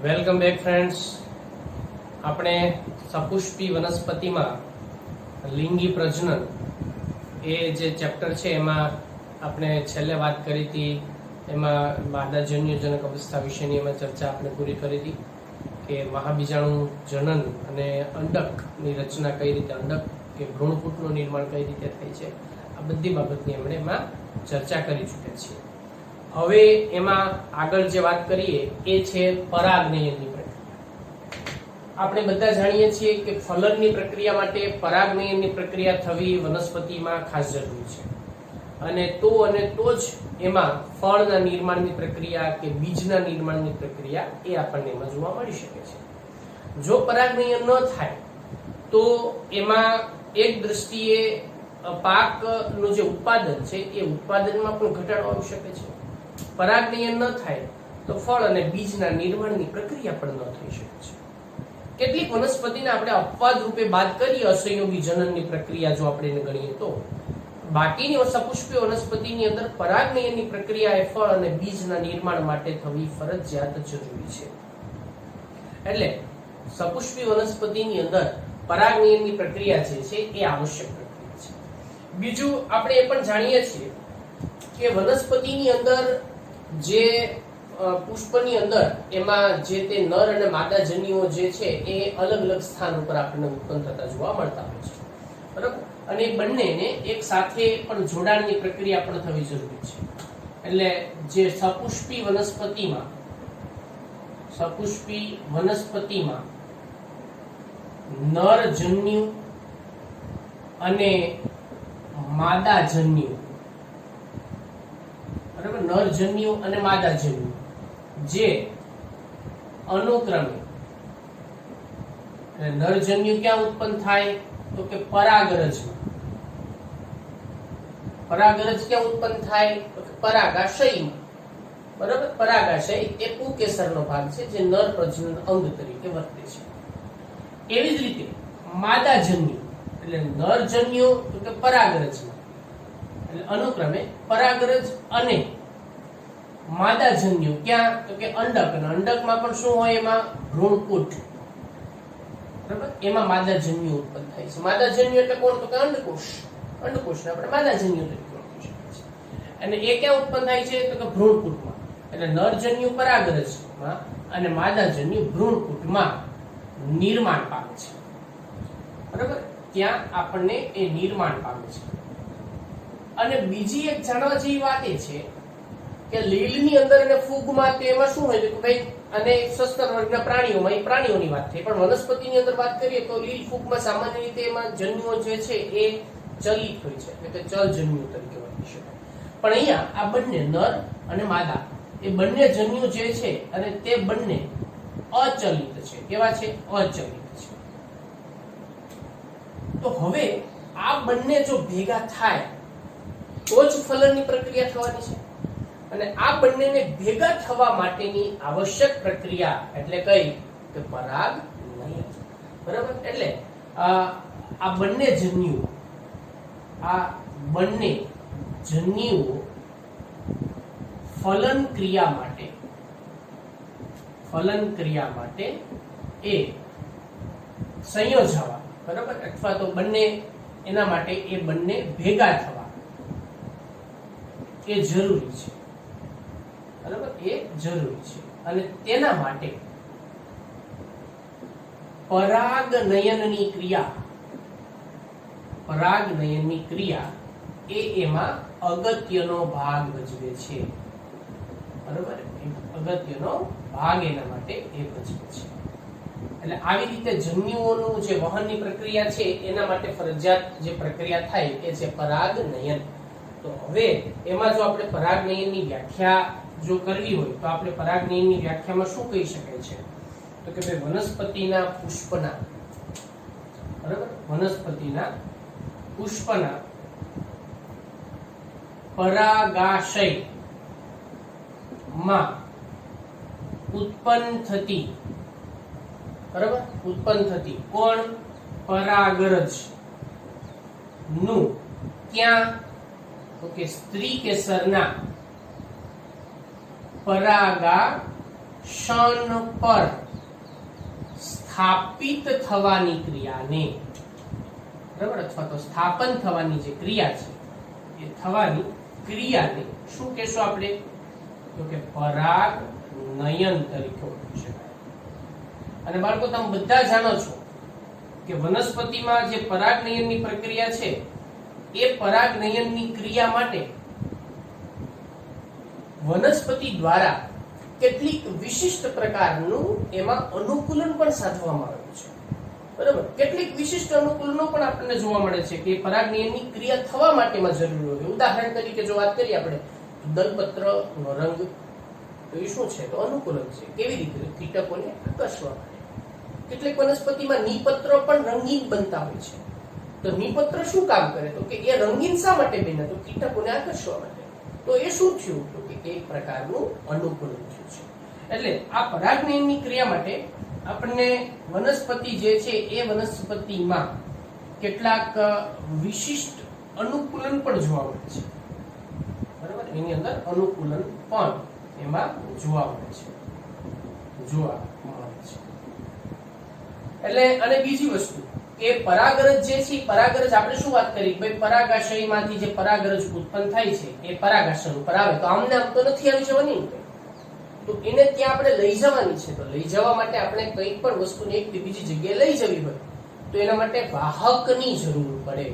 Welcome back friends. આપણે સપુષ્પી વનસ્પતિમાં લિંગી પ્રજનન એ જે ચેપ્ટર છે એમાં આપણે છેલ્લે વાત કરી હતી. એમાં માદાજન્યજનક અવસ્થા વિશેની એમાં ચર્ચા આપણે પૂરી કરી હતી કે મહાબીજાણુ જનન અને અંડકની રચના કઈ રીતે, અંડક કે ભ્રૂણપુટનું નિર્માણ કઈ રીતે થાય છે, આ બધી બાબતની આપણે એમાં ચર્ચા કરી ચૂક્યા છીએ. હવે એમાં આગળ જે વાત કરીએ એ છે પરાગનયનની પ્રક્રિયા. આપણે બધા જાણીએ છીએ કે ફલનની પ્રક્રિયા માટે પરાગનયનની પ્રક્રિયા થવી વનસ્પતિમાં ખાસ જરૂરી છે, અને તો જ એમાં ફળના નિર્માણની પ્રક્રિયા કે બીજના નિર્માણની પ્રક્રિયા એ આપણને એમાં જોવા મળી શકે છે. જો પરાગનયન ન થાય તો એમાં એક દ્રષ્ટિએ પાકનું જે ઉત્પાદન છે એ ઉત્પાદનમાં પણ ઘટાડો આવી શકે છે. પરાગનયન ન થાય તો ફળ અને બીજના નિર્માણની પ્રક્રિયા પણ ન થઈ શકે છે. કેટલીક વનસ્પતિને આપણે અપવાદ રૂપે બાદ કરીએ અસંયોગી જનનની પ્રક્રિયા જો આપણે એને ગણીએ તો બાકીની સપુષ્પી વનસ્પતિની અંદર પરાગનયનની પ્રક્રિયા એ ફળ અને બીજના નિર્માણ માટે થવી ફરજિયાત જરૂરી છે. એટલે સપુષ્પી વનસ્પતિની અંદર પરાગનયનની પ્રક્રિયા જે છે એ આવશ્યક પ્રક્રિયા છે. બીજું આપણે એ પણ જાણીએ છીએ કે વનસ્પતિની અંદર જે પુષ્પની અંદર એમાં જે તે નર અને માદા જન્યુઓ જે છે એ અલગ અલગ સ્થાન ઉપર આપણને ઉત્પન્ન થતા જોવા મળતા હોય છે, બરાબર. અને એ બંનેને એક સાથે પણ જોડાણની પ્રક્રિયા પણ થવી જરૂરી છે. એટલે જે સપુષ્પી વનસ્પતિમાં નર જન્યુ અને માદા જન્યુ, બરાબર, નરજન્યુ અને માદાજન્યુ જે અનુક્રમે નરજન્યુ ક્યાં ઉત્પન્ન થાય તો કે પરાગરજમાં. પરાગરજ ક્યાં ઉત્પન્ન થાય તો કે પરાગાશયમાં, બરાબર. પરાગાશય એ પુકેસરનો ભાગ છે જે નર પ્રજનન અંગ તરીકે વર્તે છે. એવી જ રીતે માદાજન્યુ એટલે નરજન્યુ તો કે પરાગરજમાં, એટલે અનુક્રમે પરાગરજ અને માદાજન્યુ ક્યાં તો કે અંડક, અને અંડકમાં પણ શું હોય, એમાં ભ્રૂણપુટ, બરાબર. એમાં માદાજન્યુ ઉત્પન્ન થાય છે. માદાજન્યુ એટલે કોણ તો કે અંડકોષ. અંડકોષને આપણે માદાજન્યુ તરીકે ઓળખી શકીએ છીએ. અને એ ક્યાં ઉત્પન્ન થાય છે તો કે ભ્રૂણપુટમાં. એટલે નરજન્યુ પરાગરજમાં અને માદાજન્યુ ભ્રૂણપુટમાં નિર્માણ પામે છે, બરાબર. ત્યાં આપણને એ નિર્માણ પામે છે. અને બીજી એક જાણવા જેવી વાત એ છે કે લીલની અંદર અને ફૂગમાં તેમાં શું હોય છે કે ભાઈ, અને સસ્તન વર્ગના પ્રાણીઓમાં એ પ્રાણીઓની વાત થઈ, પણ વનસ્પતિની અંદર વાત કરીએ તો લીલ ફૂગમાં સામાન્ય રીતે એમાં જન્યુઓ જે છે એ ચલિત હોય છે, એટલે કે ચલ જન્યુ તરીકે વર્તી શકાય. પણ અહીંયા આ બંને નર અને માદા એ બંને જન્યુ જે છે અને તે બંને અચલિત છે. કેવા છે? અચલિત છે. તો હવે આ બંને જો ભેગા થાય તો જ ફલનની પ્રક્રિયા થવાની છે. અને આ બંનેને ભેગા થવા માટેની આવશ્યક પ્રક્રિયા એટલે કઈ કે પરાગનયન, બરાબર. એટલે આ બંને જન્યુઓ ફલન ક્રિયા માટે એ સંયોજવા, બરાબર, અથવા તો બંને એના માટે એ બંને ભેગા થવા એ જરૂરી છે, બરાબર. એ જરૂરી છે. અને તેના માટે પરાગનયનની ક્રિયા એ એમાં અગત્યનો ભાગ ભજવે છે, બરાબર. અગત્યનો ભાગ એના માટે એ ભજવે છે. એટલે આવી રીતે જન્યુઓનું જે વહનની પ્રક્રિયા છે એના માટે ફરજિયાત જે પ્રક્રિયા થાય એ છે પરાગનયન. તો હવે એમાં જો આપણે પરાગનયનની વ્યાખ્યા જો કરવી હોય તો આપણે પરાગનયનની વ્યાખ્યામાં શું કહી શકાય છે તો કે ભાઈ વનસ્પતિના પુષ્પના પરાગાશયમાં ઉત્પન્ન થતી કોણ? પરાગરજ નું ક્યાં તો કે સ્ત્રી કેસરના પરાગાશય શન પર સ્થાપિત થવાની ક્રિયાને, બરાબર, અથવા તો સ્થાપન થવાની જે ક્રિયા છે એ થવાની ક્રિયાને શું કહેશું આપણે? તો કે પરાગનયન તરીકે ઓળખી શકાય. અને બાળકો, તમે બધા જાણો છો કે વનસ્પતિમાં જે પરાગનયનની પ્રક્રિયા છે એ પરાગનયનની ક્રિયા માટે વનસ્પતિ દ્વારા કેટલીક વિશિષ્ટ પ્રકારનું એમાં અનુકૂલન પણ સાધવામાં આવ્યું છે, બરાબર. કેટલીક વિશિષ્ટ અનુકૂલનો પણ આપણને જોવા મળે છે કે પરાગનયનની ક્રિયા થવા માટેમાં જરૂરી હોય. ઉદાહરણ તરીકે જો વાત કરીએ આપણે, દલપત્રનો રંગ તો એ શું છે? તો અનુકૂલન છે. કેવી રીતે? કીટકોને આકર્ષવા માટે. કેટલીક વનસ્પતિમાં નિપત્ર પણ રંગીન બનતા હોય છે. તો નિપત્ર શું કામ કરે? તો કે એ રંગીન શા માટે બને? તો કીટકોને આકર્ષવા માટે. તો એ શું થયું? તો કે એક પ્રકારનું અનુકૂલન થયું છે. એટલે આ પરાગનયનની ક્રિયા માટે આપણને વનસ્પતિ જે છે એ વનસ્પતિમાં કેટલાક વિશિષ્ટ અનુકૂલન પણ જોવા મળે છે, બરાબર. એની અંદર અનુકૂલન પણ એમાં જોવા મળે છે. એટલે અને બીજી વસ્તુ કે પરાગરજ જે છે, પરાગરજ આપણે શું વાત કરી? ભાઈ પરાગાશયમાંથી જે પરાગરજ ઉત્પન્ન થાય છે એ પરાગાશય ઉપર આવે તો આમને આમ તો નથી આવી જવાની, તો એને ત્યાં આપણે લઈ જવાની છે. તો લઈ જવા માટે આપણે કંઈક પણ વસ્તુને એક બીજી જગ્યાએ લઈ જવી હોય તો એના માટે વાહકની જરૂર પડે,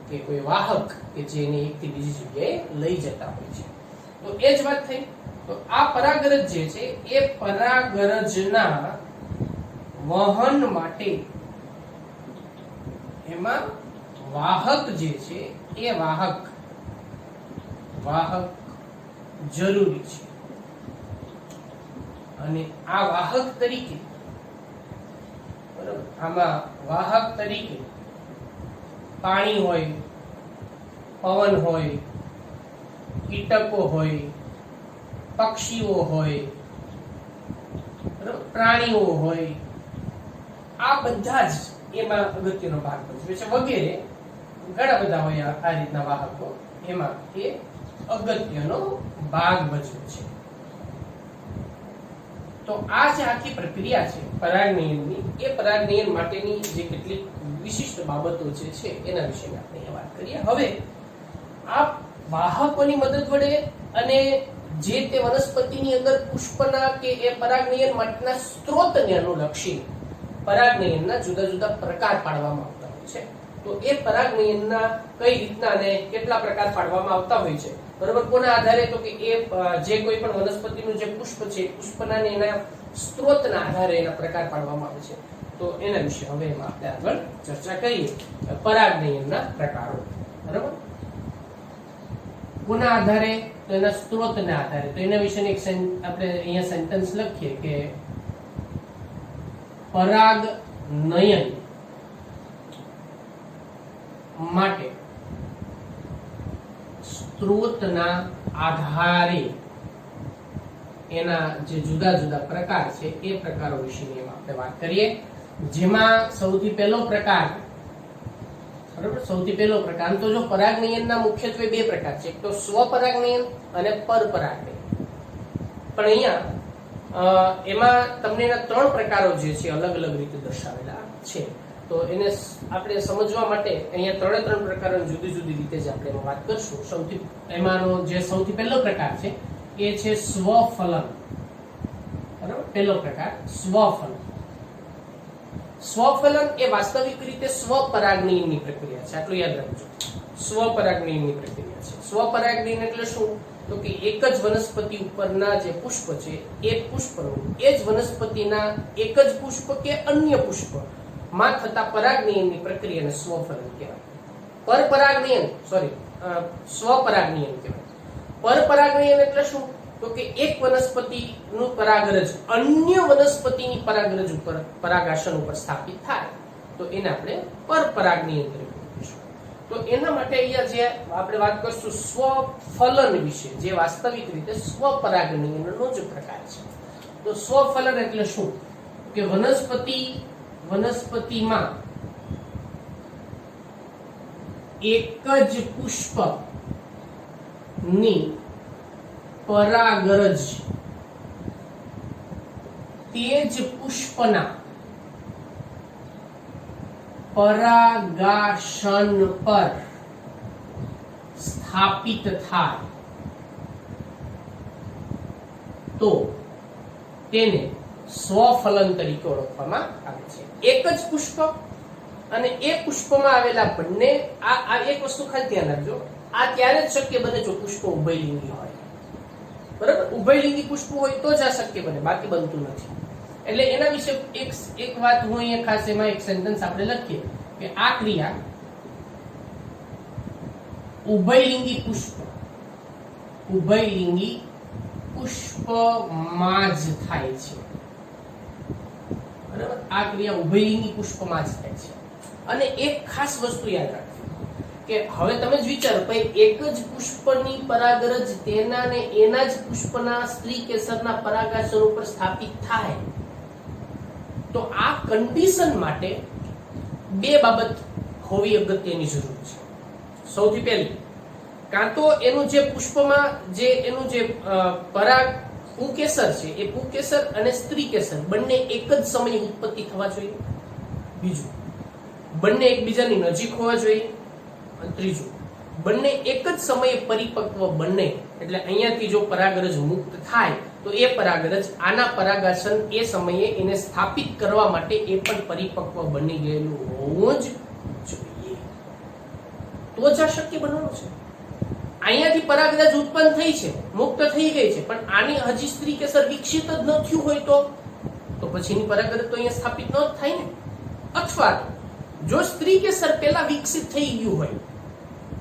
કે કોઈ વાહક કે જે એને એકથી બીજી જગ્યાએ લઈ જતા હોય છે. તો એ જ વાત થઈ. તો આ પરાગરજ જે છે એ પરાગરજના વહન માટે એમાં વાહક જે છે એ વાહક જરૂરી છે. અને આ વાહક તરીકે, બરાબર, આમાં વાહક તરીકે પાણી હોય, પવન હોય, કીટકો હોય, પક્ષીઓ હોય, પ્રાણીઓ હોય, આ બધા જ એમાં અગત્યનો ભાગ ભજવે છે. વગેરે ઘણા બધા હોય આ રીતના વાહકો, એમાં એ અગત્યનો ભાગ ભજવે છે. તો આ જે આખી પ્રક્રિયા છે પરાગનયનની, એ પરાગનયન માટેની જે કેટલીક વિશિષ્ટ બાબતો જે છે એના વિશે આપણે વાત કરીએ. હવે આ વાહકોની મદદ વડે અને જે તે વનસ્પતિની અંદર પુષ્પના કે એ પરાગનયન માટેના સ્ત્રોતને અનુલક્ષી પરાગનયનના જુદા જુદા પ્રકાર પાડવામાં આવતા હોય છે. તો એ પરાગનયનના કઈ રીતના અને કેટલા પ્રકાર પાડવામાં આવતા હોય છે, બરાબર, કોના આધારે? તો કે એ જે કોઈ પણ વનસ્પતિનું જે પુષ્પ છે, પુષ્પના ને એના સ્ત્રોતના આધારે એના પ્રકાર પાડવામાં આવે છે. તો એના વિશે હવે એમાં આપણે આગળ ચર્ચા કરીએ. પરાગનયનના પ્રકારો, બરાબર, કોના આધારે? તો એના સ્ત્રોતના આધારે. તો એના વિશેની એક આપણે અહીંયા સેન્ટેન્સ લખીએ કે પરાગનયન માટે સ્ત્રોતના આધારે એના જે જુદા જુદા પ્રકાર છે એ પ્રકારો વિશેની આપણે વાત કરીએ. જેમાં સૌથી પહેલો પ્રકાર, બરાબર, સૌથી પહેલો પ્રકાર, તો જો પરાગનયનના મુખ્યત્વે બે પ્રકાર છે, એક તો સ્વપરાગનયન અને પરપરાગનયન. પણ અહીંયા એમાં તમને એના ત્રણ પ્રકારો જે છે અલગ અલગ રીતે દર્શાવેલા છે. તો એને આપણે સમજવા માટે અહીંયા ત્રણ પ્રકારોની જુદી જુદી રીતે જ આપણે વાત કરશું. એમાંનો જે સૌથી પહેલો પ્રકાર છે એ છે સ્વફલન, બરાબર. પહેલો પ્રકાર સ્વફલન. સ્વફલન એ વાસ્તવિક રીતે સ્વપરાગનયનની પ્રક્રિયા છે. આટલું યાદ રાખજો, સ્વપરાગનયનની પ્રક્રિયા છે. સ્વપરાગનયન એટલે શું? તો કે એક જ વનસ્પતિ ઉપરના જે પુષ્પ છે એ પુષ્પનું એ જ વનસ્પતિના એક જ પુષ્પ કે અન્ય પુષ્પ માં થતા પરાગનયનની પ્રક્રિયાને સ્વફલન કહેવાય. સ્વપરાગનયન કહેવાય. પરપરાગનયન એટલે શું? તો કે એક વનસ્પતિનું પરાગરજ અન્ય વનસ્પતિની પરાગરજ ઉપર, પરાગાસન ઉપર સ્થાપિત થાય તો એને આપણે પરપરાગનયન તરીકે કહીશું. તો એના માટે અહીંયા જે આપણે વાત કરશું સ્વફલન વિશે, જે વાસ્તવિક રીતે સ્વપરાગનયનનો જ પ્રકાર છે. તો સ્વફલન એટલે શું? કે વનસ્પતિમાં એક જ પુષ્પ ની પરાગરજ તે જ પુષ્પના પરાગાશન પર સ્થાપિત થાય તો તેને સ્વફલન તરીકે ઓળખવામાં આવે છે. એક જ પુષ્પ અને એ પુષ્પમાં આવેલા બંને આ એક વસ્તુ ખાલી ધ્યાન રાખજો, આ ત્યારે જ શક્ય બને જો પુષ્પ ઉભયલિંગી હોય. બરાબર, ઉભયલિંગી પુષ્પ હોય તો જ આ શક્ય બને, બાકી બનતું નથી. એટલે એના વિશે એક વાત હું અહીંયા ખાસ એમાં એક સેન્ટેન્સ આપણે લખીએ કે આ ક્રિયા ઉભયલિંગી પુષ્પમાં જ થાય છે. બરાબર, આ ક્રિયા ઉભયલિંગી પુષ્પમાં જ થાય છે. અને એક ખાસ વસ્તુ યાદ રાખવી કે હવે તમે જ વિચારો ભાઈ, એક જ પુષ્પની પરાગરજ તેના ને એના જ પુષ્પના સ્ત્રી કેસરના પરાગાસર ઉપર સ્થાપિત થાય તો આ કન્ડિશન માટે બે બાબત હોવી અગત્યની જરૂર છે. સૌથી પહેલી, કાં તો એનું જે પુષ્પમાં જે એનું જે પરાગ પુંકેસર છે એ પુંકેસર અને સ્ત્રી કેસર બંને એક જ સમયે ઉત્પત્તિ થવા જોઈએ. બીજું, બંને એકબીજાની નજીક હોવા જોઈએ. ત્રીજું, બંને એક જ સમયે પરિપક્વ બને. એટલે અહીંયાથી જો પરાગરજ મુક્ત થાય તો એ પરાગરજ આના પરાગાસન એ સમયે એને સ્થાપિત કરવા માટે એ પણ પરિપક્વ બની ગયેલું હોવું જ જોઈએ. તો જ આ શક્ય બનવાનું છે. અહીંયાથી પરાગરજ ઉત્પન્ન થઈ છે, મુક્ત થઈ ગઈ છે, પણ આની હજી સ્ત્રી કેસર વિકસિત જ ન થયું હોય તો પછીની પરાગરજ તો અહીંયા સ્થાપિત ન થાય ને. અથવા જો સ્ત્રી કેસર પહેલા વિકસિત થઈ ગયું હોય,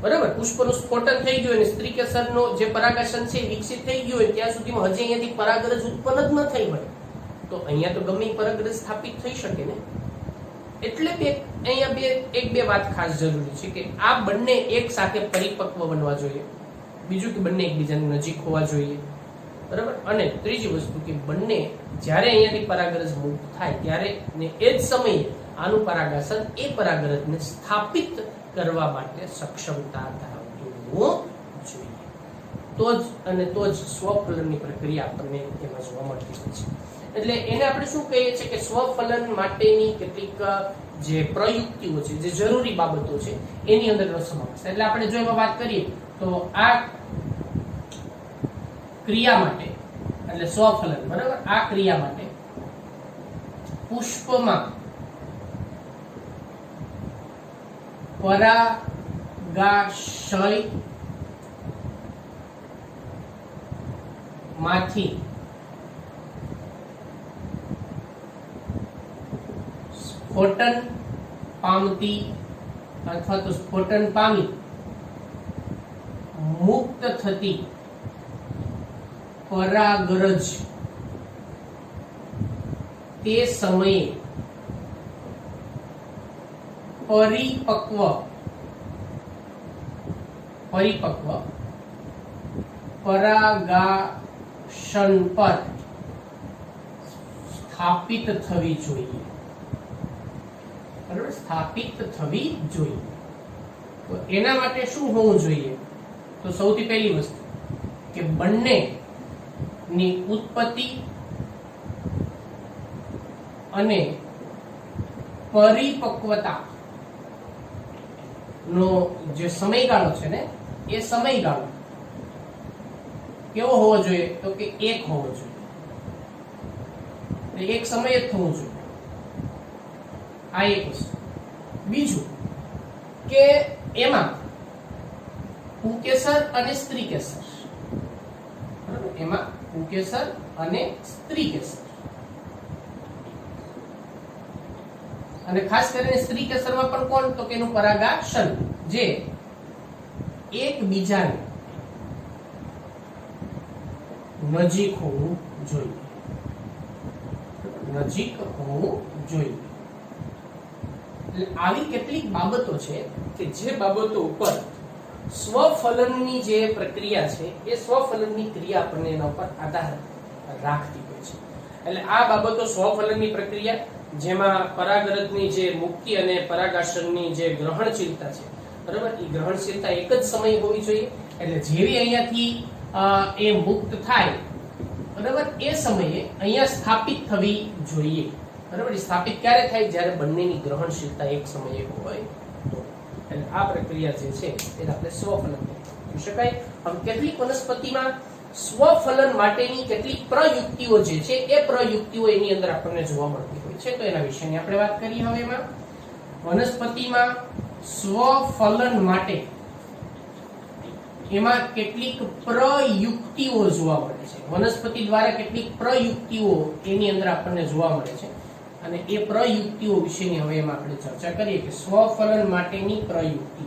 બરાબર, પુષ્પનું સ્ફોટન થઈ ગયું અને સ્ત્રી કેસરનો જે પરાગાસન છે વિકસિત થઈ ગયું હોય ત્યાં સુધીમાં હજી અહીંયાથી પરાગરજ ઉત્પન્ન જ ન થઈ હોય તો અહીંયા તો ગમે પરાગરજ સ્થાપિત થઈ શકે ને. એટલે અહીંયા બે વાત ખાસ જરૂરી છે કે આ બંને એક સાથે પરિપક્વ બનવા જોઈએ. બીજું કે બંને એકબીજાની નજીક હોવા જોઈએ. બરાબર, અને ત્રીજી વસ્તુ કે બંને જ્યારે અહીંયાથી પરાગરજ મુક્ત થાય ત્યારે ને એ જ સમયે આનું પરાગાસન એ પરાગરજને સ્થાપિત કરવા માટે સક્ષમતા ધરાવતું હોવું જોઈએ. તો જ સ્વફલનની પ્રક્રિયા આપણને એમાં જોવા મળતી હોય છે. એટલે એને આપણે શું કહીએ છીએ કે સ્વફલન માટેની કેટલીક જે પ્રયુક્તિઓ છે, જે જરૂરી બાબતો છે એની અંદરનો સમાવેશ. એટલે આપણે જો એમાં વાત કરીએ તો આ ક્રિયા માટે એટલે સ્વફલન, બરાબર, આ ક્રિયા માટે પુષ્પમાં પરાગાશય માંથી સ્ફોટન પામતી અથવા તો સ્ફોટન પામી મુક્ત થતી પરાગરજ તે સમયે પરિપક્વ પરાગાસન પર સ્થાપિત થવી જોઈએ. બરાબર, સ્થાપિત થવી જોઈએ. તો એના માટે શું હોવું જોઈએ? તો સૌથી પહેલી વસ્તુ કે બંને ની ઉત્પત્તિ અને પરિપક્વતા નો જે સમયગાળો છે ને એ સમયગાળો કેવો હોવો જોઈએ? તો કે એક હોવો જોઈએ. એક સમય જ થવું જોઈએ. આ એક વસ્તુ. બીજું કે એમાં પુંકેસર અને સ્ત્રી કેસર, બરાબર, એમાં પુંકેસર અને સ્ત્રી કેસર, અને ખાસ કરીને સ્ત્રી કેસરમાં પણ કોણ? તો કે એનું પરાગાસન જે એકબીજાને નજીક હોવું જોઈએ. નજીક હોવું જોઈએ. એટલે આવી કેટલીક બાબતો છે કે જે બાબતો ઉપર સ્વફલનની જે પ્રક્રિયા છે એ સ્વફલનની ક્રિયા આપણને એના ઉપર આધાર રાખતી હોય છે. એટલે આ બાબતો સ્વફલનની પ્રક્રિયા જેમાં પરાગરજની જે મુક્તિ અને પરાગાસનની જે ગ્રહણશીલતા છે, બરાબર, એ ગ્રહણશીલતા એક જ સમય હોવી જોઈએ. એટલે જેવી અહીંયાથી એ મુક્ત થાય બરાબર એ સમયે અહીંયા સ્થાપિત થવી જોઈએ. બરાબર, સ્થાપિત ક્યારે થાય? જ્યારે બંનેની ગ્રહણશીલતા એક સમયે હોય તો. એટલે આ પ્રક્રિયા જે છે એને આપણે સ્વફલન કહી શકાય. હવે કેટલીક વનસ્પતિમાં સ્વફલન માટેની કેટલીક પ્રયુક્તિઓ જે છે એ પ્રયુક્તિઓ એની અંદર આપણને જોવા મળતી હોય છે. તો એના વિશેની આપણે વાત કરીએ. હવે એમાં વનસ્પતિમાં સ્વફલન માટે એમાં કેટલીક પ્રયુક્તિઓ જોવા મળે છે. વનસ્પતિ દ્વારા કેટલીક પ્રયુક્તિઓ એની અંદર આપણને જોવા મળે છે અને એ પ્રયુક્તિઓ વિશેની હવે એમાં આપણે ચર્ચા કરીએ કે સ્વફલન માટેની પ્રયુક્તિ.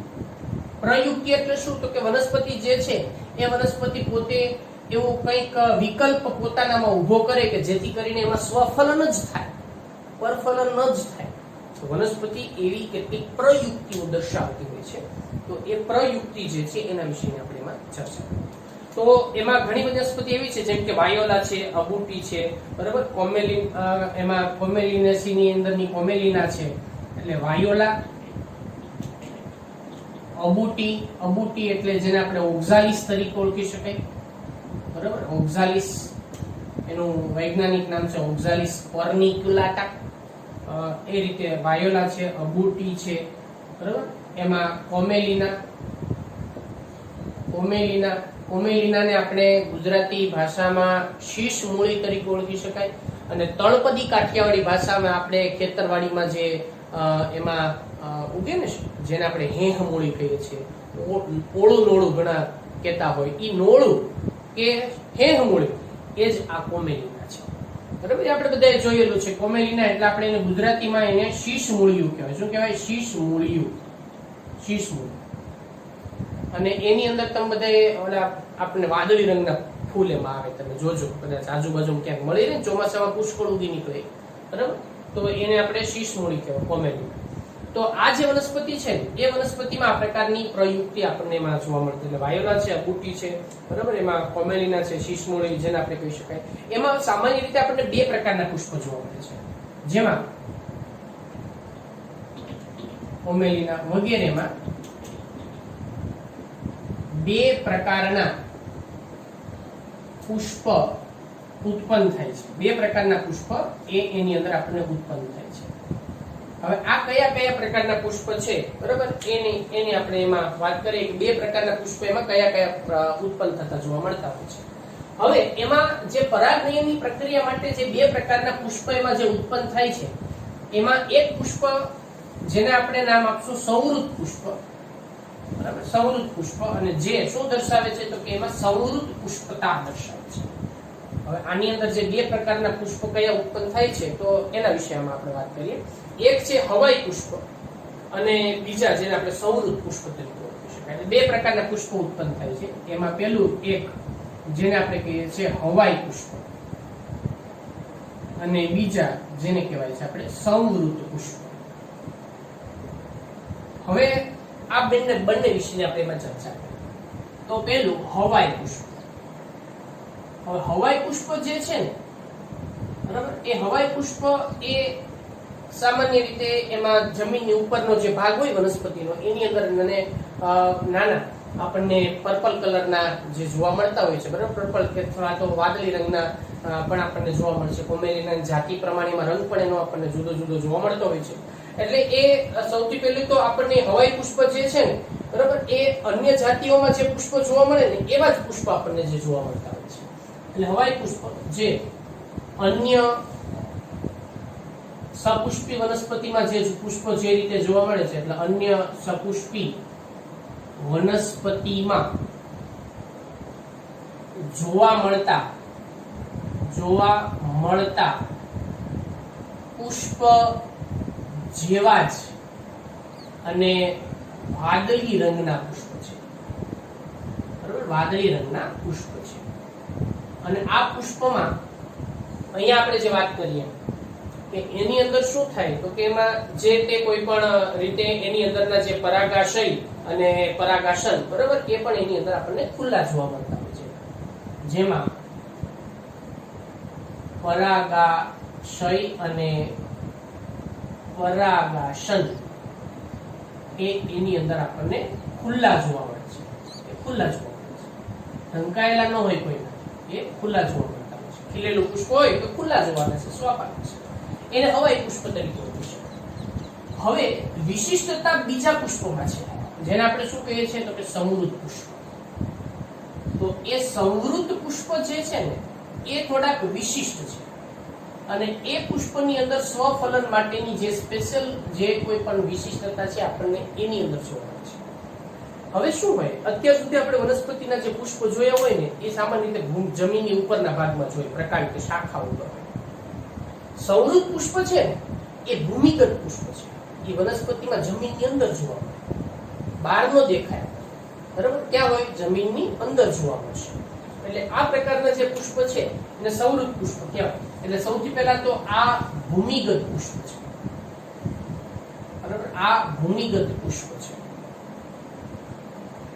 પ્રયુક્તિ એટલે શું? તો કે વનસ્પતિ જે છે એ વનસ્પતિ પોતે એવો કંઈક વિકલ્પ પોતાનામાં ઊભો કરે કે જેથી કરીને એમાં સ્વફલન જ થાય, પરફલન જ થાય. તો વનસ્પતિ એવી કેટલીક પ્રયુક્તિઓ દર્શાવતી હોય છે. તો એ પ્રયુક્તિ જે છે એના વિશેની આપણે એમાં ચર્ચા કરીએ. તો એમાં ઘણી વનસ્પતિ એવી છે જેમ કે વાયોલા છે, અબુટી છે, બરાબર, એમાં કોમેલિનેસી ની અંદરની કોમેલિના છે. એટલે વાયોલા, અબુટી એટલે જેને આપણે ઓક્ઝાલિસ તરીકે ઓળખી શકાય. બરાબર, ઓક્ઝાલિસ એનું વૈજ્ઞાનિક નામ છે ઓક્ઝાલિસ કોર્નિક્યુલાટા. એ રીતે વાયોલા છે, અબુટી છે, બરાબર. એમાં કોમેલિનાને આપણે ગુજરાતી ભાષામાં શીશ મૂળી તરીકે ઓળખી શકાય અને તળપદી કાઠિયાવાડી ભાષામાં આપણે ખેતરવાડીમાં જે એમાં ઉગે ને જેને આપણે હેહ મૂળી કહીએ છીએ, ઓળું નોળું ઘણા કહેતા હોય, ઈ નોળું કે હેહ મૂળી એ જ આ કોમેલિના છે. બરાબર, આપણે બધાએ જોયેલું છે કોમેલિના એટલે આપણે એને ગુજરાતીમાં એને શીશ મૂળિયું કહેવાય. શું કહેવાય? શીશ મૂળિયું. અને એની અંદર તમે બધા ઓલા આપણે વાદળી રંગના ફૂલ એમાં આવે, તમે જોજો કદાચ આજુબાજુ ક્યાંક મળી રહે, ચોમાસામાં પુષ્કળ ઉગી નીકળે, બરાબર. તો એને આપણે શીશ મૂળી કહેવાય, કોમેલિના. તો આ જે વનસ્પતિ છે એ વનસ્પતિમાં આ પ્રકારની પ્રયુક્તિ આપણને એમાં જોવા મળતી. એટલે વાયોલા છે, અબુટી છે, બરાબર, એમાં કોમેલિના છે, શીશ મૂળી જેને આપણે કહી શકાય. એમાં સામાન્ય રીતે આપણને બે પ્રકારના પુષ્પ જોવા મળે છે, જેમાં કોમેલિના વગેરેમાં બે પ્રકારના પુષ્પ ઉત્પન્ન થાય છે. બે પ્રકારના પુષ્પ એની અંદર આપણને ઉત્પન્ન થાય છે. હવે આ કયા કયા પ્રકારના પુષ્પ છે, બરાબર, એની આપણે એમાં વાત કરીએ કે બે પ્રકારના પુષ્પ એમાં કયા કયા ઉત્પન્ન થતા જોવા મળતા હોય છે. હવે એમાં જે પરાગનયનની પ્રક્રિયા માટે જે બે પ્રકારના પુષ્પ એમાં જે ઉત્પન્ન થાય છે એમાં એક પુષ્પ જેને આપણે નામ આપશું સંવૃત પુષ્પ, બરાબર, સંવૃત પુષ્પ. અને જે શું દર્શાવે છે તો કે એમાં સંવૃત પુષ્પતા દર્શાવે છે. હવે આની અંદર જે બે પ્રકારના પુષ્પ કયા ઉત્પન્ન થાય છે તો એના વિશે આપણે વાત કરીએ. એક છે હવાઈ પુષ્પ અને બીજા જેને આપણે સંવૃત પુષ્પ તરીકે ઓળખી શકાય. એટલે બે પ્રકારના પુષ્પ ઉત્પન્ન થાય છે. એમાં પહેલું એક જેને આપણે કહીએ છીએ હવાઈ પુષ્પ અને બીજા જેને કહેવાય છે આપણે સંવૃત પુષ્પ. હવે આ બંને વિશે આપણે એમાં ચર્ચા કરીએ. તો પહેલું હવાઈ પુષ્પ. હવે હવાઈ પુષ્પ જે છે ને, બરાબર, એ હવાઈ પુષ્પ એ સામાન્ય રીતે એમાં જમીનની ઉપરનો જે ભાગ હોય વનસ્પતિનો એની અંદર નાના આપણને પર્પલ કલરના જે જોવા મળતા હોય છે, બરાબર, પર્પલ અથવા તો વાદળી રંગના પણ આપણને જોવા મળશે. કોમેલિના જાતિ પ્રમાણેમાં રંગ પણ એનો આપણને જુદો જુદો જોવા મળતો હોય છે. એટલે એ સૌથી પહેલું તો આપણને હવાઈ પુષ્પ જે છે ને, બરાબર, એ અન્ય જાતિઓમાં જે પુષ્પ જોવા મળે ને એવા જ પુષ્પ આપણને જે જોવા મળતા હોય છે. એટલે હવાઈ પુષ્પ જે અન્ય સપુષ્પી વનસ્પતિમાં જે પુષ્પ જે રીતે જોવા મળે છે, એટલે અન્ય સપુષ્પી વનસ્પતિમાં જોવા મળતા પુષ્પ જેવા જ અને વાદળી રંગના પુષ્પ છે, બરાબર, વાદળી રંગના પુષ્પ છે. અને આ પુષ્પમાં અહીંયા આપણે જે વાત કરીએ કે એની અંદર શું થાય તો કે એમાં જે તે કોઈ પણ રીતે એની અંદરના જે પરાગાશય અને પરાગાશન, બરાબર, એ પણ એની અંદર આપણને ખુલ્લા જોવા મળતા હોય છે. જેમાં પરાગાશય અને પરાગાશન એની અંદર આપણને ખુલ્લા જોવા મળે છે. એ ખુલ્લા જોવા મળે છે, ઢંકાયેલા ન હોય કોઈના, એ ખુલ્લા જોવા મળતા હોય છે. ખીલેલું પુષ્પ હોય તો ખુલ્લા જોવાના છે, સ્વાભાવિક છે, એને હવાઈ પુષ્પ તરીકે ઓળખી શકાય. હવે વિશિષ્ટતા બીજા પુષ્પોમાં છે, જેને આપણે શું કહીએ છીએ તો કે સમૃદ્ધ પુષ્પ. તો એ સમૃદ્ધ પુષ્પ જે છે ને એ થોડાક વિશિષ્ટ છે અને એ પુષ્પની અંદર સ્વફલન માટેની જે સ્પેશિયલ જે કોઈ પણ વિશિષ્ટતા છે આપણને એની અંદર જોવા મળે છે. હવે શું હોય, અત્યાર સુધી આપણે વનસ્પતિના જે પુષ્પ જોયા હોય ને એ સામાન્ય રીતે જમીનની ઉપરના ભાગમાં જોઈએ, પ્રકાંડ કે શાખા ઉપર હોય. સમૃદ્ધ પુષ્પ છે ને એ ભૂમિગત પુષ્પ છે, એ વનસ્પતિમાં જમીનની અંદર જોવા મળે, બહાર ન દેખાય, બરાબર? ક્યાં હોય? જમીનની અંદર જોવા મળશે. એટલે આ પ્રકારના જે પુષ્પ છે એને સમૃદ્ધ પુષ્પ કહેવાય. એટલે સૌથી પહેલા તો આ ભૂમિગત પુષ્પ છે, બરાબર? આ ભૂમિગત પુષ્પ છે.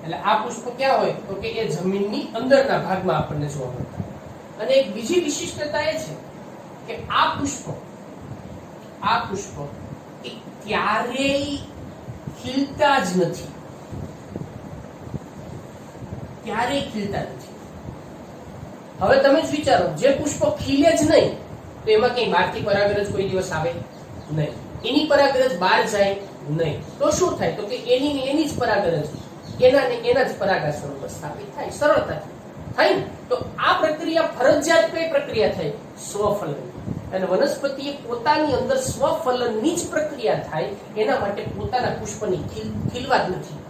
એટલે આ પુષ્પ ક્યાં હોય તો કે એ જમીનની અંદરના ભાગમાં આપણને જોવા મળતા. અને એક બીજી વિશિષ્ટતા એ છે કે આ પુષ્પ એ ક્યારેય ખીલતા જ નથી, ક્યારેય ખીલતા નથી. હવે તમે જ વિચારો, જે પુષ્પ ખીલે જ નહીં તો એમાં કઈ બહારથી પરાગરજ કોઈ દિવસ આવે નહીં, એની પરાગરજ બહાર જાય નહીં, તો શું થાય તો કે એની જ પરાગરજ એના જ પરાગાસન ઉપર સ્થાપિત થાય, સરળતાથી થાય ને. તો આ પ્રક્રિયા ફરજિયાત કઈ પ્રક્રિયા થાય? સ્વફલન. અને વનસ્પતિએ પોતાની અંદર સ્વફલનની જ પ્રક્રિયા થાય એના માટે પોતાના પુષ્પની ખીલવા જ નથી,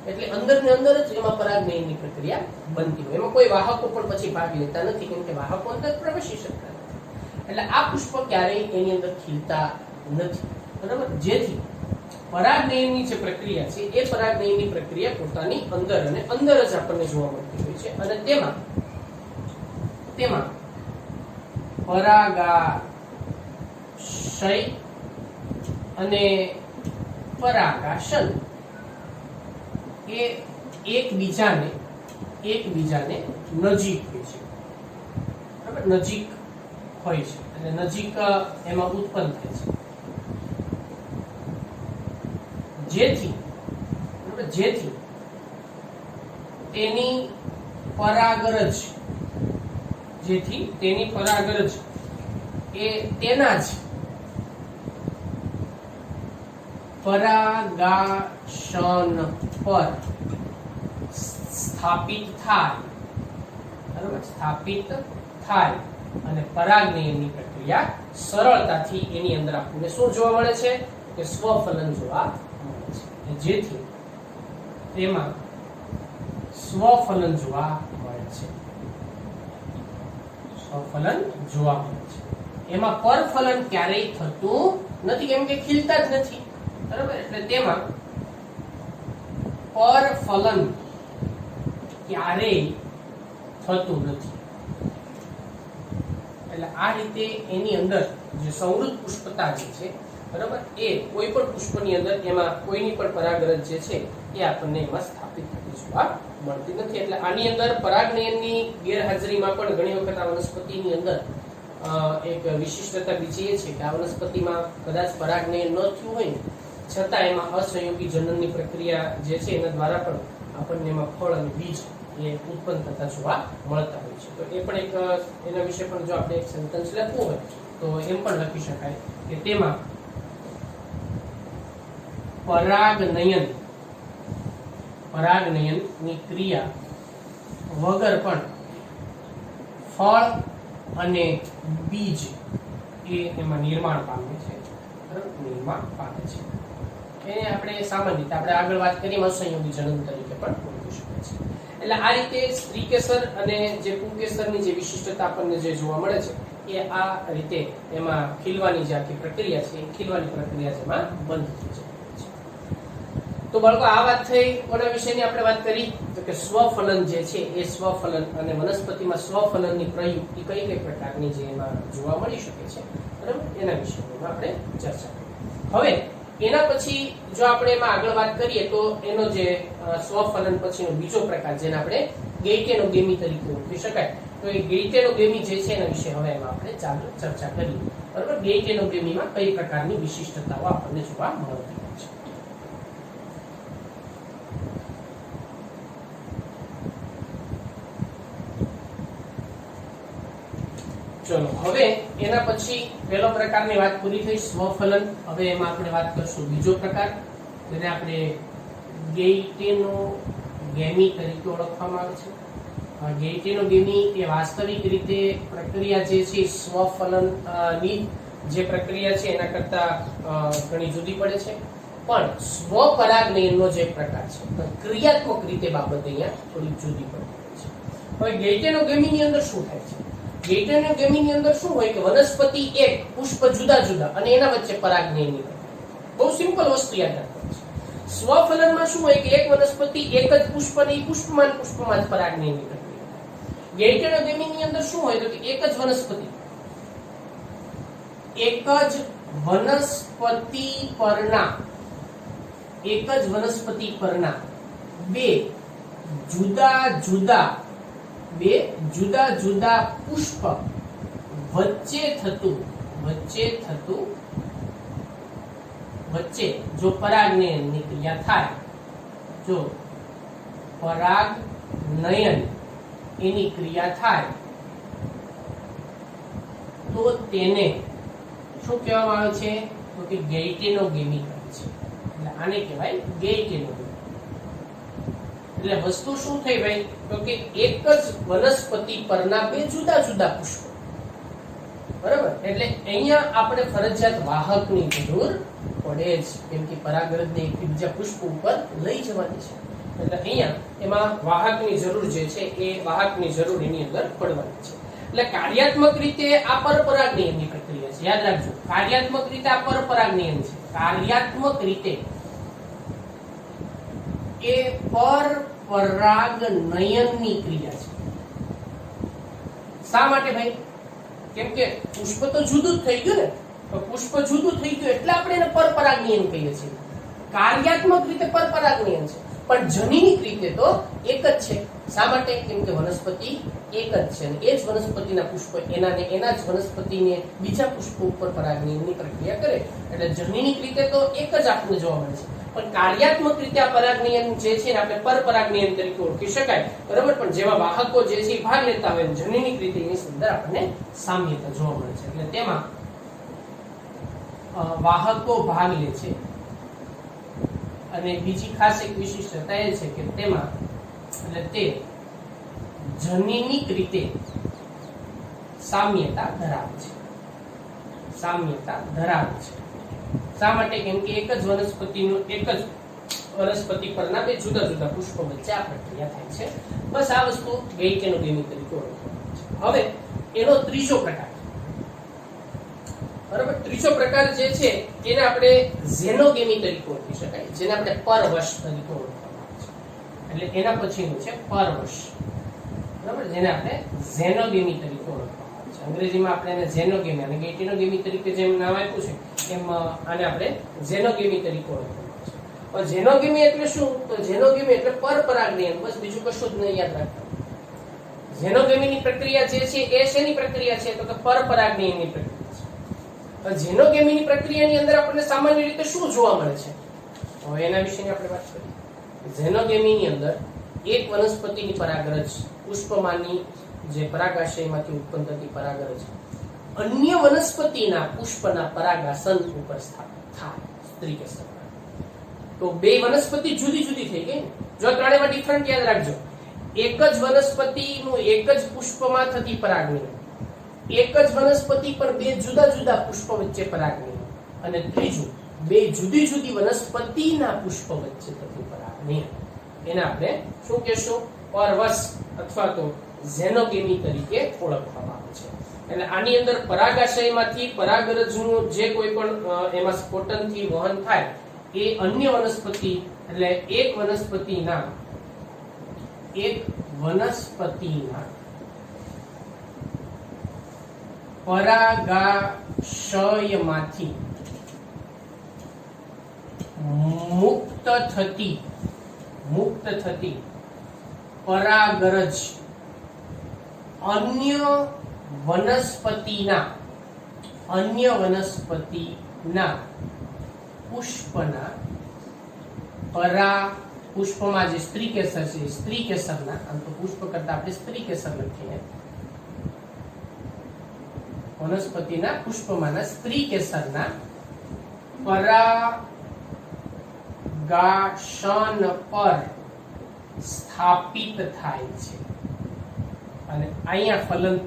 એટલે અંદર ને અંદર જ એમાં પરાગનયનની પ્રક્રિયા બનતી હોય. એમાં કોઈ વાહકો પણ પછી ભાગ લેતા નથી, કેમ કે વાહકો અંદર પ્રવેશી શકતા નથી. એટલે આ પુષ્પ ક્યારેય એની અંદર ખીલતા નથી, બરાબર? જેથી પરાગનયનની જે પ્રક્રિયા છે એ પરાગનયનની પ્રક્રિયા પોતાની અંદર અને અંદર જ આપણને જોવા મળતી હોય છે. અને તેમાં પરાગાશય અને પરાગાશન એ એકબીજાને નજીક હોય છે, બરાબર? નજીક હોય છે અને નજીક એમાં ઉત્પન્ન થાય છે, જેથી તેની પરાગરજ એ તેના જ પરાગાશન પર સ્થાપિત થાય અને પરાગનયનની પ્રક્રિયા સરળતાથી એની અંદર આપણને શું જોવા મળે છે કે સ્વફલન જોવા મળે છે, જેથી તેમાં સ્વફલન જોવા મળે છે. સ્વફલન જોવા મળે છે. એમાં પરફલન ક્યારેય થતું નથી, કેમ કે ખીલતા જ નથી, બરાબર? એટલે તેમાં પરફલન ક્યારેય થતું નથી. એટલે આ રીતે એની અંદર જે સમૃદ્ધ પુષ્પતા જે છે, બરાબર, એ કોઈ પણ પુષ્પની અંદર એમાં કોઈની પણ પરાગરજ જે છે એ આપણને એમાં સ્થાપિત થતી જોવા મળતી નથી. એટલે આની અંદર પરાગનયનની ગેરહાજરીમાં પણ ઘણી વખત આ વનસ્પતિની અંદર એક વિશિષ્ટતા બીજી એ છે કે આ વનસ્પતિમાં કદાચ પરાગનયન ન થયું હોય છતાં એમાં અસહયોગી જનનની પ્રક્રિયા જે છે એના દ્વારા પણ આપણને એમાં ફળ અને બીજ એ ઉત્પન્ન થતા જોવા મળતા હોય છે. તો એ પણ એક એના વિશે પણ જો આપણે એક સેન્ટેન્સ લખવું હોય તો એમ પણ લખી શકાય કે તેમાં પરાગનયનની ક્રિયા વગર પણ ફળ અને બીજ એ એમાં નિર્માણ પામે છે, એને આપણે સામાન્ય રીતે આપણે આગળ વાત કરીએ અસંયોગી જનન તરીકે પણ ઓળખી શકાય છે. એટલે આ રીતે સ્ત્રી કેસર અને જે પુંકેસરની જે વિશિષ્ટતા આપણને જે જોવા મળે છે એ આ રીતે એમાં ખીલવાની જે આખી પ્રક્રિયા છે એ ખીલવાની પ્રક્રિયા જેમાં બંધ થઈ જાય છે. તો બાળકો આ વાત થઈ કોના વિશેની આપણે વાત કરી તો કે સ્વફલન જે છે એ સ્વફલન અને વનસ્પતિમાં સ્વફલનની પ્રયુક્તિ કઈ કઈ પ્રકારની જે એમાં જોવા મળી શકે છે, બરાબર? એના વિશેમાં આપણે ચર્ચા કરી. હવે એના પછી જો આપણે એમાં આગળ વાત કરીએ તો એનો જે સ્વફલન પછીનો બીજો પ્રકાર જેને આપણે ગેઇટેનોગેમી તરીકે ઓળખી શકાય, તો એ ગેઇટેનોગેમી જે છે એના વિશે હવે એમાં આપણે ચાલુ ચર્ચા કરીએ, બરાબર? ગેઇટેનોગેમીમાં કઈ પ્રકારની વિશિષ્ટતાઓ આપણને જોવા મળતી હોય છે. ચલો હવે એના પછી પહેલો પ્રકારની વાત પૂરી થઈ સ્વફલન. હવે એમાં આપણે વાત કરશું બીજો પ્રકાર, જેને આપણે ગેઇટેનોગેમી તરીકે ઓળખવામાં આવે છે. ગેઇટેનોગેમી એ વાસ્તવિક રીતે પ્રક્રિયા જે છે સ્વફલન ની જે પ્રક્રિયા છે એના કરતા ઘણી જુદી પડે છે. પણ સ્વપરાગનયનનો જે પ્રકાર છે ક્રિયાત્મક રીતે બાબત અહીંયા થોડી જુદી પડે છે. હવે ગેઇટેનોગેમી ની અંદર શું થાય છે? ગેઇટેનોગેમી ની અંદર શું હોય કે વનસ્પતિ એક પુષ્પ જુદા જુદા અને એના વચ્ચે પરાગનયનની પ્રક્રિયા. બહુ સિમ્પલ વસ્તુ યાદ રાખવાની છે. સ્વફલનમાં શું હોય કે એક વનસ્પતિ એક જ પુષ્પની પુષ્પમાં જ પરાગનયનની પ્રક્રિયા. ગેઇટેનોગેમી ની અંદર શું હોય તો કે એક જ વનસ્પતિ પરના બે જુદા જુદા પુષ્પ વચ્ચે જો પરાગનયનની ક્રિયા થાય, જો પરાગનયન એની ક્રિયા થાય તો તેને શું કહેવામાં આવે છે તો કે ગેઇટેનોગેમી કહે છે. એટલે આને કહેવાય ગેઇટેનોગેમી. એટલે વસ્તુ શું થઈ ભાઈ તો કે એક જ વનસ્પતિ પરના બે જુદા જુદા પુષ્પ. બરાબર. એટલે અહીંયા આપણે ફરજિયાત વાહકની જરૂર પડે જ, કેમ કે પરાગરજને એક બીજા પુષ્પ ઉપર લઈ જવાની છે. એટલે અહીંયા એમાં વાહકની જરૂર જે છે એ વાહકની જરૂર એની અંદર પડવાની છે. એટલે કાર્યાત્મક રીતે આ પરપરાગનયનની પ્રક્રિયા છે. યાદ રાખજો, કાર્યાત્મક રીતે આ પરપરાગનયન છે. કાર્યાત્મક રીતે એ પરપરાગનયનની ક્રિયા છે. શા માટે ભાઈ? કેમ કે પુષ્પ તો જુદું જ થઈ ગયું ને, તો પુષ્પ જુદું થઈ ગયું એટલે આપણે એને પરપરાગનયન કહીએ છીએ. કાર્યાત્મક રીતે પરપરાગનયન છે, પણ જનીનિક રીતે તો એક જ છે. શા માટે? કેમ કે વનસ્પતિ એક જ છે અને એ જ વનસ્પતિના પુષ્પ એના જ વનસ્પતિને બીજા પુષ્પ ઉપર પરાગનયનની પ્રક્રિયા કરે. એટલે જનીનિક રીતે તો એક જ આપણને જોવા મળે છે, પણ કાર્યાત્મક રીતે આ પરાગનયન જે છે આપણે પરપરાગનયન તરીકે ઓળખી શકાય. બરાબર. પણ જેવા વાહકો જે છે ભાગ લેતા હોય જનીનિક રીતે એની અંદર આપણને સામ્યતા જોવા મળે છે. એટલે તેમાં વાહકો ભાગ લે છે અને બીજી ખાસ એક વિશિષ્ટતા એ છે કે તેમાં એટલે તે જનીનિક રીતે સામ્યતા ધરાવે છે. શા માટે? કેમ કે એક જ વનસ્પતિ પરના બે જુદા જુદા પુષ્પો વચ્ચે આ પ્રક્રિયા થાય છે. બસ આ વસ્તુ ગેઇટેનોગેમી તરીકે ઓળખવામાં છે. હવે એનો ત્રીજો પ્રકાર, બરાબર, ત્રીજો પ્રકાર જે છે એને આપણે ઝેનોગેમી તરીકે ઓળખી શકાય, જેને આપણે પરવશ તરીકે ઓળખવામાં આવે છે. એટલે એના પછીનું છે પરવશ. બરાબર, જેને આપણે ઝેનોગેમી તરીકે ઓળખવામાં આવે છે. અંગ્રેજીમાં આપણે એને ઝેનોગેમી અને ગેઇટેનોગેમી તરીકે જેમ નામ આપ્યું છે એમ આને આપણે ઝેનોગેમી તરીકે ઓળખવામાં આવે છે. પણ ઝેનોગેમી એટલે શું? તો ઝેનોગેમી એટલે પરપરાગનયન, બસ બીજું કશું જ નહીં યાદ રાખવાનું. ઝેનોગેમીની પ્રક્રિયા જે છે એ શેની પ્રક્રિયા છે તો કે પરપરાગનયનની પ્રક્રિયા છે. ઝેનોગેમીની પ્રક્રિયાની અંદર આપણને સામાન્ય રીતે શું જોવા મળે છે? હવે એના વિશેની આપણે વાત કરીએ. ઝેનોગેમીની અંદર એક વનસ્પતિની પરાગરજ પુષ્પમાંની જે પરાગાશયમાંથી ઉત્પન્ન થતી પરાગરજ અન્ય વનસ્પતિના પુષ્પના પરાગાસન ઉપર સ્થાપિત થાય સ્ત્રી કે સત્તા. તો બે વનસ્પતિ જુદી જુદી થઈ ગઈ. જો ત્રણેયમાં ડિફરન્ટ યાદ રાખજો. એક જ વનસ્પતિનું એક જ પુષ્પમાં થતી પરાગનયન, એક જ વનસ્પતિ પર બે જુદા જુદા પુષ્પ વચ્ચે પરાગનયન, અને ત્રીજું બે જુદી જુદી વનસ્પતિના પુષ્પ વચ્ચે થતી પરાગનયન. એને આપણે શું કહેશું? પરવશ અથવા તો ઝેનોગેમી તરીકે ઓળખવામાં આવે છે. એટલે આની અંદર પરાગાશયમાંથી પરાગરજનું જે કોઈ પણ એમાં સ્ફોટનથી વહન થાય એ અન્ય વનસ્પતિ એટલે એક વનસ્પતિના પરાગાશયમાંથી મુક્ત થતી પરાગરજ અન્ય વનસ્પતિના પુષ્પમાં જે સ્ત્રી કેસર છે, સ્ત્રી કેસરના, આમ તો પુષ્પ કરતા આપણે સ્ત્રી કેસર લખીએ, વનસ્પતિના પુષ્પમાંના સ્ત્રી કેસરના પરાગાસન પર સ્થાપિત થાય છે અને અહીંયા ફલન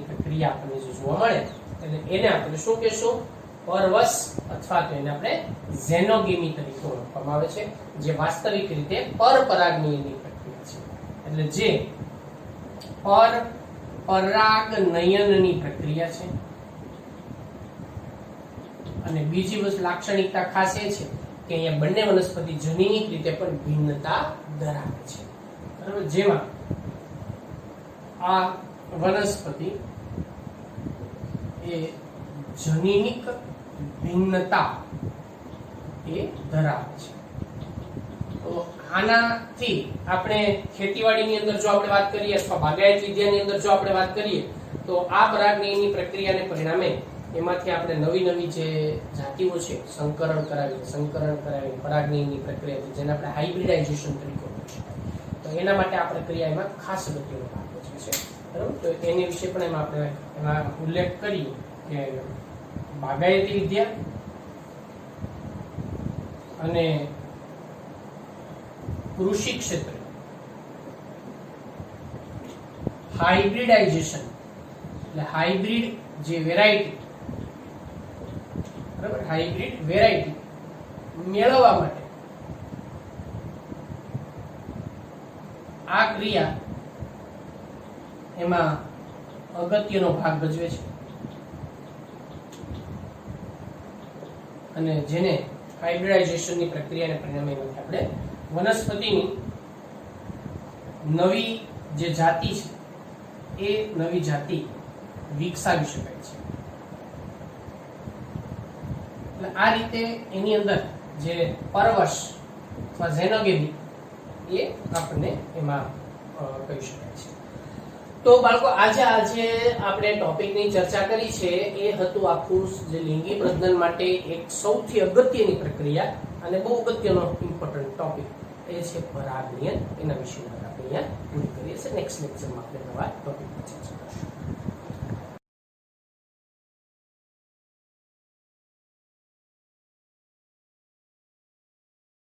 પ્રક્રિયા આપણને જે જોવા મળે એટલે એને આપણે શું કહેશું? પરવશ અથવા તો એને આપણે ઝેનોગેમી તરીકે ઓળખવામાં આવે છે, જે વાસ્તવિક રીતે પરપરાગનયનની પ્રક્રિયા છે. એટલે જે પરપરાગનયનની પ્રક્રિયા છે. અને બીજી વસ્તુ લાક્ષણિકતા ખાસ એ છે કે અહીંયા બંને વનસ્પતિ જનીનિક રીતે પણ ભિન્નતા ધરાવે છે. બરાબર, જેમાં આ વનસ્પતિ એ જનીનિક ભિન્નતા એ ધરાવે છે. તો આનાથી આપણે ખેતીવાડીની અંદર જો આપણે વાત કરીએ અથવા બાગાયત વિદ્યાની અંદર જો આપણે વાત કરીએ તો આ પરાગનયનની પ્રક્રિયાને પરિણામે એમાંથી આપણે નવી નવી જે જાતિઓ છે સંકરણ કરાવી પરાગનયનની પ્રક્રિયા જેને આપણે હાઇબ્રિડાઇઝેશન તરીકે ઓળખીએ છીએ. તો એના માટે આ પ્રક્રિયા એમાં ખાસ અગત્યનો ભાગ ભજવે છે. બરાબર, તો એની વિશે પણ આપણે એમાં ઉલ્લેખ કરીએ કે બાગાયતી વિદ્યા અને કૃષિ ક્ષેત્રે હાઇબ્રિડાઇઝેશન એટલે હાઇબ્રિડ જે વેરાયટી, બરાબર, હાઇબ્રિડ વેરાયટી મેળવવા માટે આ ક્રિયા એમાં અગત્યનો ભાગ ભજવે છે અને જેને હાઇબ્રિડાઇઝેશનની પ્રક્રિયાને પરિણામે આપણે વનસ્પતિની નવી જે જાતિ છે એ નવી જાતિ વિકસાવી શકાય છે. એટલે આ રીતે એની અંદર જે પરવશ અથવા ઝેનોગેમી એ આપણને એમાં કહી શકાય છે. તો બાળકો આજે આપણે ટોપિકની ચર્ચા કરી છે એ હતું આખું જે લિંગી પ્રજનન માટે એક સૌથી અગત્યની પ્રક્રિયા અને બહુ અગત્યનો ઇમ્પોર્ટન્ટ ટોપિક એ છે પરાગનયન. એના વિશે આપણે અહીંયા પૂરી કરીએ છીએ. નેક્સ્ટ લેક્ચરમાં આપણે નવા ટોપિક પર ચર્ચા કરીશું.